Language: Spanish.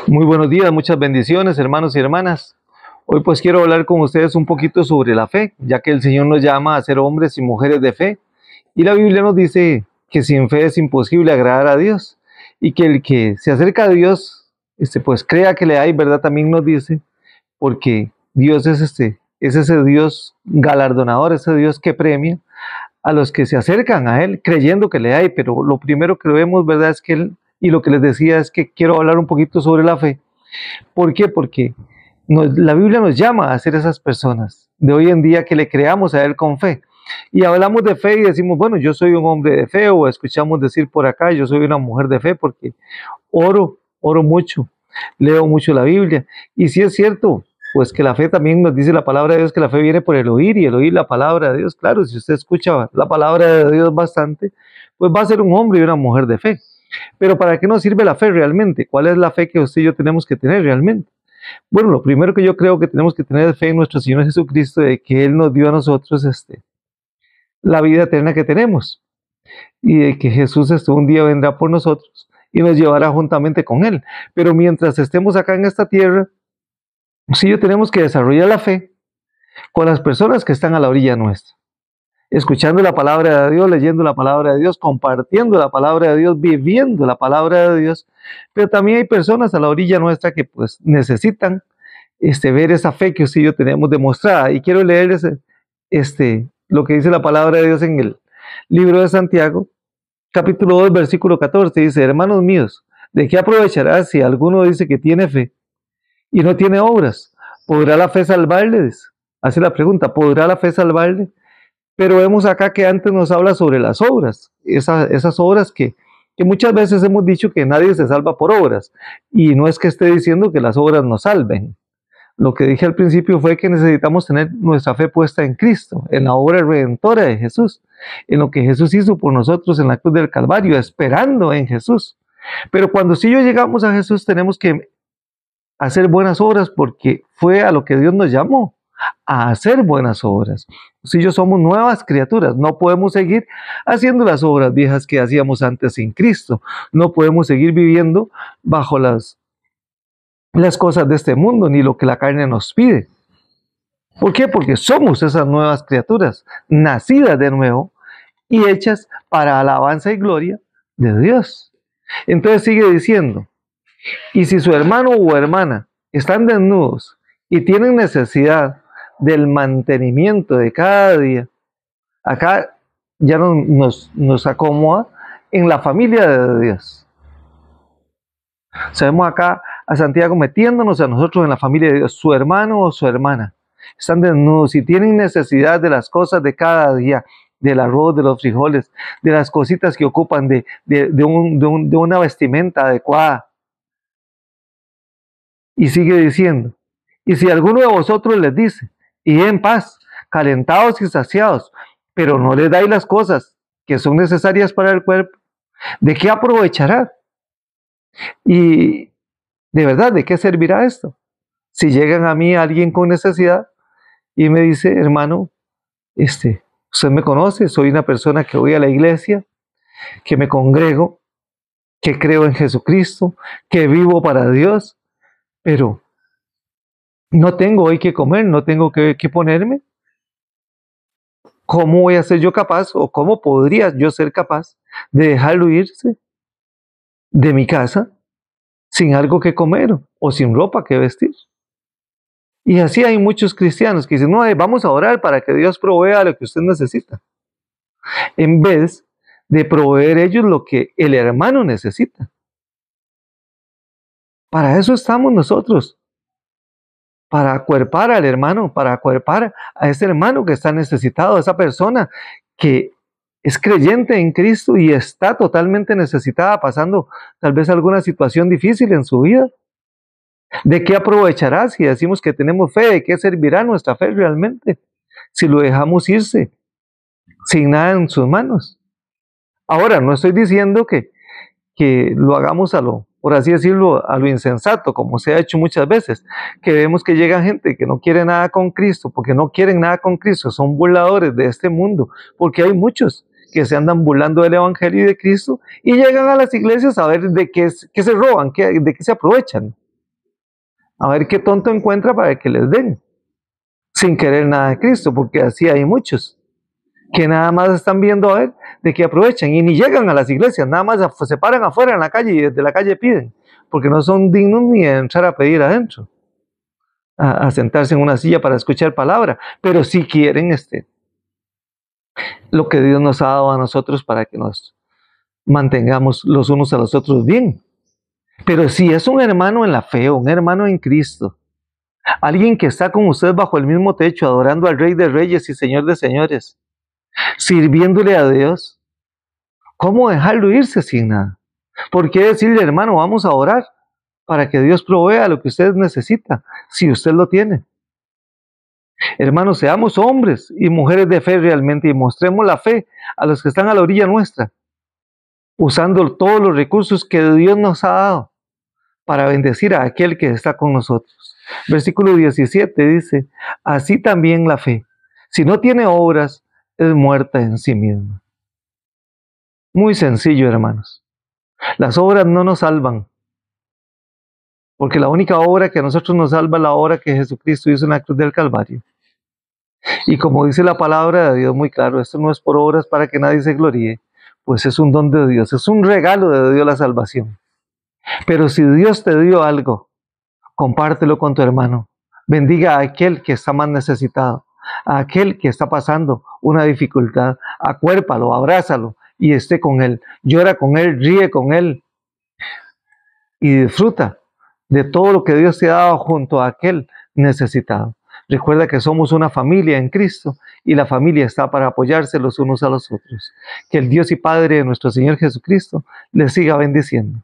Muy buenos días, muchas bendiciones, hermanos y hermanas. Hoy pues quiero hablar con ustedes un poquito sobre la fe, ya que el Señor nos llama a ser hombres y mujeres de fe. Y la Biblia nos dice que sin fe es imposible agradar a Dios y que el que se acerca a Dios, pues crea que le hay, ¿verdad? También nos dice, porque Dios es ese Dios galardonador, ese Dios que premia a los que se acercan a Él creyendo que le hay, pero lo primero que vemos, ¿verdad? Es que Él, y lo que les decía es que quiero hablar un poquito sobre la fe. ¿Por qué? Porque la Biblia nos llama a ser esas personas de hoy en día que le creamos a Él con fe. Y hablamos de fe y decimos, bueno, yo soy un hombre de fe, o escuchamos decir por acá, yo soy una mujer de fe porque oro mucho, leo mucho la Biblia. Y si es cierto, pues que la fe también nos dice la palabra de Dios, que la fe viene por el oír y el oír la palabra de Dios. Claro, si usted escucha la palabra de Dios bastante, pues va a ser un hombre y una mujer de fe. Pero ¿para qué nos sirve la fe realmente? ¿Cuál es la fe que usted y yo tenemos que tener realmente? Bueno, lo primero que yo creo que tenemos que tener es fe en nuestro Señor Jesucristo, de que Él nos dio a nosotros la vida eterna que tenemos, y de que Jesús un día vendrá por nosotros y nos llevará juntamente con Él. Pero mientras estemos acá en esta tierra, sí yo tenemos que desarrollar la fe con las personas que están a la orilla nuestra, escuchando la palabra de Dios, leyendo la palabra de Dios, compartiendo la palabra de Dios, viviendo la palabra de Dios. Pero también hay personas a la orilla nuestra que pues necesitan ver esa fe que usted y yo tenemos demostrada. Y quiero leerles lo que dice la palabra de Dios en el libro de Santiago, capítulo 2, versículo 14. Dice: hermanos míos, ¿de qué aprovechará si alguno dice que tiene fe y no tiene obras? ¿Podrá la fe salvarles? Hace la pregunta, ¿podrá la fe salvarle? Pero vemos acá que antes nos habla sobre las obras, esas obras que muchas veces hemos dicho que nadie se salva por obras. Y no es que esté diciendo que las obras nos salven. Lo que dije al principio fue que necesitamos tener nuestra fe puesta en Cristo, en la obra redentora de Jesús, en lo que Jesús hizo por nosotros en la cruz del Calvario, esperando en Jesús. Pero cuando sí yo llegamos a Jesús, tenemos que hacer buenas obras, porque fue a lo que Dios nos llamó, a hacer buenas obras. Si yo somos nuevas criaturas, no podemos seguir haciendo las obras viejas que hacíamos antes sin Cristo. No podemos seguir viviendo bajo las cosas de este mundo, ni lo que la carne nos pide. ¿Por qué? Porque somos esas nuevas criaturas, nacidas de nuevo y hechas para alabanza y gloria de Dios. Entonces sigue diciendo: y si su hermano o hermana están desnudos y tienen necesidad del mantenimiento de cada día, acá ya nos acomoda en la familia de Dios. Sabemos acá a Santiago metiéndonos a nosotros en la familia de Dios. Su hermano o su hermana están desnudos y tienen necesidad de las cosas de cada día, del arroz, de los frijoles, de las cositas que ocupan, de una vestimenta adecuada. Y sigue diciendo: y si alguno de vosotros les dice, id en paz, calentados y saciados, pero no les dais las cosas que son necesarias para el cuerpo, ¿de qué aprovechará? Y de verdad, ¿de qué servirá esto? Si llegan a mí alguien con necesidad y me dice: hermano, usted me conoce, soy una persona que voy a la iglesia, que me congrego, que creo en Jesucristo, que vivo para Dios, pero no tengo hoy que comer, no tengo que ponerme. ¿Cómo voy a ser yo capaz, o cómo podría yo ser capaz de dejarlo irse de mi casa sin algo que comer o sin ropa que vestir? Y así hay muchos cristianos que dicen: no, vamos a orar para que Dios provea lo que usted necesita, en vez de proveer ellos lo que el hermano necesita. Para eso estamos nosotros, para acuerpar al hermano, para acuerpar a ese hermano que está necesitado, a esa persona que es creyente en Cristo y está totalmente necesitada, pasando tal vez alguna situación difícil en su vida. ¿De qué aprovechará si decimos que tenemos fe? ¿De qué servirá nuestra fe realmente si lo dejamos irse sin nada en sus manos? Ahora, no estoy diciendo que lo hagamos por así decirlo, a lo insensato, como se ha hecho muchas veces, que vemos que llega gente que no quiere nada con Cristo, porque no quieren nada con Cristo, son burladores de este mundo, porque hay muchos que se andan burlando del Evangelio y de Cristo y llegan a las iglesias a ver de qué se roban, de qué se aprovechan. A ver qué tonto encuentra para que les den, sin querer nada de Cristo, porque así hay muchos que nada más están viendo a ver de qué aprovechan y ni llegan a las iglesias, nada más se paran afuera en la calle y desde la calle piden, porque no son dignos ni de entrar a pedir adentro, a sentarse en una silla para escuchar palabra, pero sí quieren lo que Dios nos ha dado a nosotros para que nos mantengamos los unos a los otros bien. Pero si es un hermano en la fe, un hermano en Cristo, alguien que está con usted bajo el mismo techo, adorando al Rey de Reyes y Señor de Señores, sirviéndole a Dios, ¿cómo dejarlo irse sin nada? ¿Por qué decirle, hermano, vamos a orar para que Dios provea lo que usted necesita, si usted lo tiene? Hermanos, seamos hombres y mujeres de fe realmente y mostremos la fe a los que están a la orilla nuestra, usando todos los recursos que Dios nos ha dado para bendecir a aquel que está con nosotros. Versículo 17 dice, así también la fe, si no tiene obras, es muerta en sí misma. Muy sencillo, hermanos. Las obras no nos salvan, porque la única obra que a nosotros nos salva es la obra que Jesucristo hizo en la cruz del Calvario. Y como dice la palabra de Dios muy claro, esto no es por obras para que nadie se gloríe, pues es un don de Dios, es un regalo de Dios la salvación. Pero si Dios te dio algo, compártelo con tu hermano. Bendiga a aquel que está más necesitado, a aquel que está pasando una dificultad. Acuérpalo, abrázalo y esté con él. Llora con él, ríe con él y disfruta de todo lo que Dios te ha dado junto a aquel necesitado. Recuerda que somos una familia en Cristo y la familia está para apoyarse los unos a los otros. Que el Dios y Padre de nuestro Señor Jesucristo les siga bendiciendo.